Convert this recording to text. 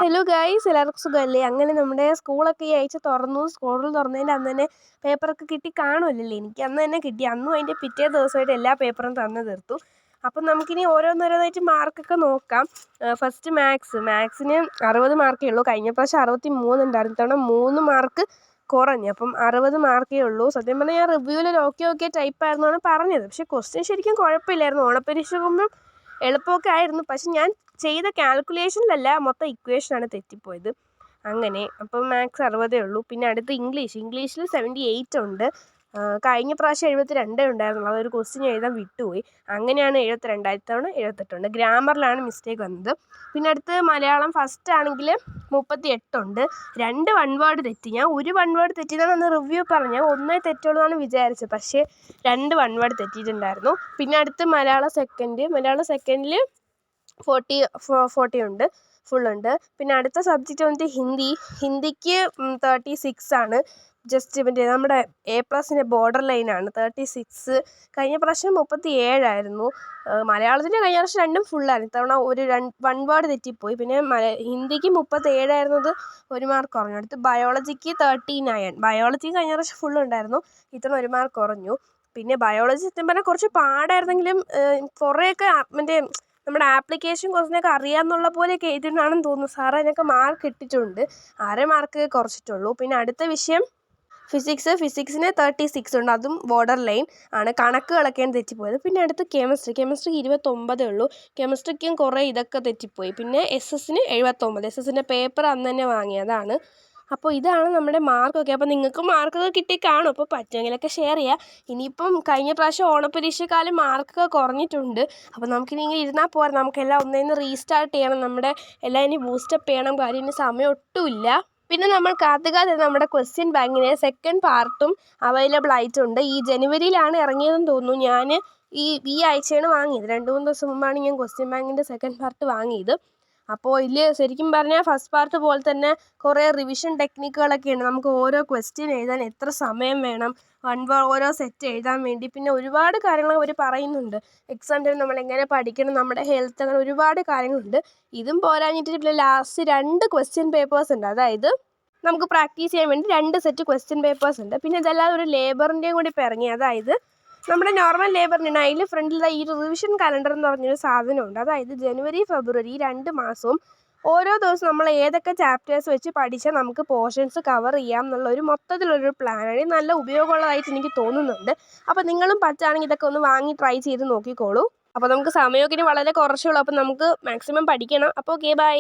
Hello guys, എല്ലാവർക്കും സുഖമല്ലേ? അങ്ങനെ നമ്മുടെ സ്കൂളൊക്കെ ഈ ആഴ്ച തുറന്നു. സ്കൂൾ തുറന്നതിൻ്റെ അന്ന് തന്നെ പേപ്പറൊക്കെ കിട്ടി കാണുമല്ലോ. എനിക്ക് അന്ന് തന്നെ കിട്ടി. അന്നും അതിൻ്റെ പിറ്റേ ദിവസമായിട്ട് എല്ലാ പേപ്പറും തന്നു തീർത്തു. അപ്പം നമുക്കിനി ഓരോന്നോരോന്നായിട്ട് മാർക്കൊക്കെ നോക്കാം. ഫസ്റ്റ് മാത്സിന് 60 മാർക്കേ ഉള്ളൂ. കഴിഞ്ഞ പ്രാവശ്യം 63 ഉണ്ടായിരുന്നു. ഇത്തവണ 3 മാർക്ക് കുറഞ്ഞു. അപ്പം 60 മാർക്കേ ഉള്ളൂ. സത്യം പറഞ്ഞാൽ ഞാൻ റിവ്യൂവിൽ ഓക്കെ ടൈപ്പായിരുന്നാണ് പറഞ്ഞത്. പക്ഷേ ക്വസ്റ്റ്യൻ ശരിക്കും കുഴപ്പമില്ലായിരുന്നു. ഓണപ്പരീക്ഷ ആകുമ്പം എളുപ്പമൊക്കെ ആയിരുന്നു. പക്ഷെ ഞാൻ ചെയ്ത കാൽക്കുലേഷനിലല്ല, മൊത്തം ഇക്വേഷനാണ് തെറ്റിപ്പോയത്. അങ്ങനെ അപ്പം മാത്സ് 60 ഉള്ളൂ. പിന്നെ അടുത്ത് ഇംഗ്ലീഷിൽ 78 ഉണ്ട്. കഴിഞ്ഞ പ്രാവശ്യം 72 ഉണ്ടായിരുന്നുള്ളൂ. അതൊരു ക്വസ്റ്റ്യൻ എഴുതാൻ വിട്ടുപോയി. അങ്ങനെയാണ് 72. ഇത്തവണ 78 ഉണ്ട്. ഗ്രാമറിലാണ് മിസ്റ്റേക്ക് വന്നത്. പിന്നെ അടുത്ത് മലയാളം ഫസ്റ്റ് ആണെങ്കിൽ 38 ഉണ്ട്. 2 വൺ വേർഡ് തെറ്റി. ഞാൻ ഒരു വൺ വേർഡ് തെറ്റിയതാണ് അന്ന് റിവ്യൂ പറഞ്ഞത്. ഞാൻ ഒന്നേ തെറ്റുള്ളൂ എന്നാണ് വിചാരിച്ചത്. പക്ഷേ 2 വൺ വേർഡ് തെറ്റിയിട്ടുണ്ടായിരുന്നു. പിന്നെ അടുത്ത് മലയാളം സെക്കൻഡിൽ 40 ഉണ്ട്, ഫുള്ളുണ്ട്. പിന്നെ അടുത്ത സബ്ജക്റ്റ് വന്നിട്ട് ഹിന്ദിക്ക് 36 ആണ്. ജസ്റ്റ് മറ്റേ നമ്മുടെ A+ ബോർഡർ ലൈനാണ് 36. കഴിഞ്ഞ പ്രാവശ്യം 37 ആയിരുന്നു. മലയാളത്തിൻ്റെ കഴിഞ്ഞ പ്രാവശ്യം രണ്ടും ഫുള്ളായിരുന്നു. ഇത്തവണ വൺ വേർഡ് തെറ്റിപ്പോയി. പിന്നെ ഹിന്ദിക്ക് 37 ആയിരുന്നത് 1 മാർക്ക് കുറഞ്ഞു. അടുത്ത് ബയോളജിക്ക് 39. ബയോളജി കഴിഞ്ഞ പ്രാവശ്യം ഫുള്ളുണ്ടായിരുന്നു. ഇത്തവണ 1 മാർക്ക് കുറഞ്ഞു. പിന്നെ ബയോളജി സത്യം പറഞ്ഞാൽ കുറച്ച് പാടായിരുന്നെങ്കിലും കുറേയൊക്കെ മറ്റേ നമ്മുടെ ആപ്ലിക്കേഷൻ ക്വസ്റ്റ്യനൊക്കെ അറിയാമെന്നുള്ള പോലെയൊക്കെ എഴുതിയിട്ടുണ്ടാണെന്ന് തോന്നുന്നു. സാർ അതിനൊക്കെ മാർക്ക് ഇട്ടിട്ടുണ്ട്. 1/2 മാർക്ക് കുറച്ചിട്ടുള്ളൂ. പിന്നെ അടുത്ത വിഷയം ഫിസിക്സിന് 36 ഉണ്ട്. അതും ബോർഡർ ലൈൻ ആണ്. കണക്കുകളൊക്കെയാണ് തെറ്റിപ്പോയത്. പിന്നെ അടുത്ത് കെമിസ്ട്രിക്ക് 29 ഉള്ളൂ. കെമിസ്ട്രിക്കും കുറേ ഇതൊക്കെ തെറ്റിപ്പോയി. പിന്നെ SS-ന് 79. SS-ൻ്റെ പേപ്പർ അന്ന് തന്നെ വാങ്ങിയതാണ്. അപ്പോൾ ഇതാണ് നമ്മുടെ മാർക്കൊക്കെ. അപ്പോൾ നിങ്ങൾക്ക് മാർക്കൊക്കെ കിട്ടി കാണും. അപ്പോൾ പറ്റുമെങ്കിലൊക്കെ ഷെയർ ചെയ്യുക. ഇനിയിപ്പം കഴിഞ്ഞ പ്രാവശ്യം ഓണപ്പരീക്ഷക്കാലം മാർക്കൊക്കെ കുറഞ്ഞിട്ടുണ്ട്. അപ്പോൾ നമുക്കിനി ഇങ്ങനെ ഇരുന്നാൽ പോരാ. നമുക്കെല്ലാം ഒന്നേന്ന് റീസ്റ്റാർട്ട് ചെയ്യണം. നമ്മുടെ എല്ലാം ഇനി ബൂസ്റ്റപ്പ് ചെയ്യണം. കാര്യം ഇനി സമയം ഒട്ടുമില്ല. പിന്നെ നമ്മൾ കാത്തുകാതെ നമ്മുടെ ക്വസ്റ്റ്യൻ ബാങ്കിന് സെക്കൻഡ് പാർട്ടും അവൈലബിൾ ആയിട്ടുണ്ട്. ഈ ജനുവരിയിലാണ് ഇറങ്ങിയതെന്ന് തോന്നുന്നു. ഞാൻ ഈ ആഴ്ചയാണ് വാങ്ങിയത്. 2-3 ദിവസം മുമ്പാണ് ഞാൻ ക്വസ്റ്റ്യൻ ബാങ്കിൻ്റെ സെക്കൻഡ് പാർട്ട് വാങ്ങിയത്. അപ്പോൾ ഇതിൽ ശരിക്കും പറഞ്ഞാൽ ഫസ്റ്റ് പാർട്ട് പോലെ തന്നെ കുറേ റിവിഷൻ ടെക്നിക്കുകളൊക്കെ ഉണ്ട്. നമുക്ക് ഓരോ ക്വസ്റ്റ്യൻ എഴുതാൻ എത്ര സമയം വേണം, ഓരോ സെറ്റ് എഴുതാൻ വേണ്ടി, പിന്നെ ഒരുപാട് കാര്യങ്ങൾ അവർ പറയുന്നുണ്ട്. എക്സാം ടൈം നമ്മൾ എങ്ങനെ പഠിക്കണം, നമ്മുടെ ഹെൽത്ത്, അങ്ങനെ ഒരുപാട് കാര്യങ്ങളുണ്ട്. ഇതും പോരാഞ്ഞിട്ട് പിന്നെ ലാസ്റ്റ് 2 ക്വസ്റ്റ്യൻ പേപ്പേഴ്സ് ഉണ്ട്. അതായത് നമുക്ക് പ്രാക്ടീസ് ചെയ്യാൻ വേണ്ടി 2 സെറ്റ് ക്വസ്റ്റ്യൻ പേപ്പേഴ്സ് ഉണ്ട്. പിന്നെ ഇതല്ലാതെ ഒരു ലേബറിൻ്റെയും കൂടി ഇപ്പോൾ ഇറങ്ങി. അതായത് നമ്മുടെ നോർമൽ ലേബറിനാണ്. അതിൽ ഫ്രണ്ടിൽ ഈ റിവിഷൻ കലണ്ടർ എന്ന് പറഞ്ഞൊരു സാധനമുണ്ട്. അതായത് ജനുവരി ഫെബ്രുവരി 2 മാസവും ഓരോ ദിവസവും നമ്മൾ ഏതൊക്കെ ചാപ്റ്റേഴ്സ് വെച്ച് പഠിച്ചാൽ നമുക്ക് പോർഷൻസ് കവർ ചെയ്യാം എന്നുള്ള ഒരു മൊത്തത്തിലൊരു പ്ലാനാണ്. ഇത് നല്ല ഉപയോഗമുള്ളതായിട്ട് എനിക്ക് തോന്നുന്നുണ്ട്. അപ്പോൾ നിങ്ങളും പറ്റുകയാണെങ്കിൽ ഇതൊക്കെ ഒന്ന് വാങ്ങി ട്രൈ ചെയ്ത് നോക്കിക്കോളൂ. അപ്പോൾ നമുക്ക് സമയമൊക്കെ ഇനി വളരെ കുറച്ചേ ഉള്ളൂ. അപ്പോൾ നമുക്ക് മാക്സിമം പഠിക്കണം. അപ്പോൾ ഓക്കെ, ബൈ.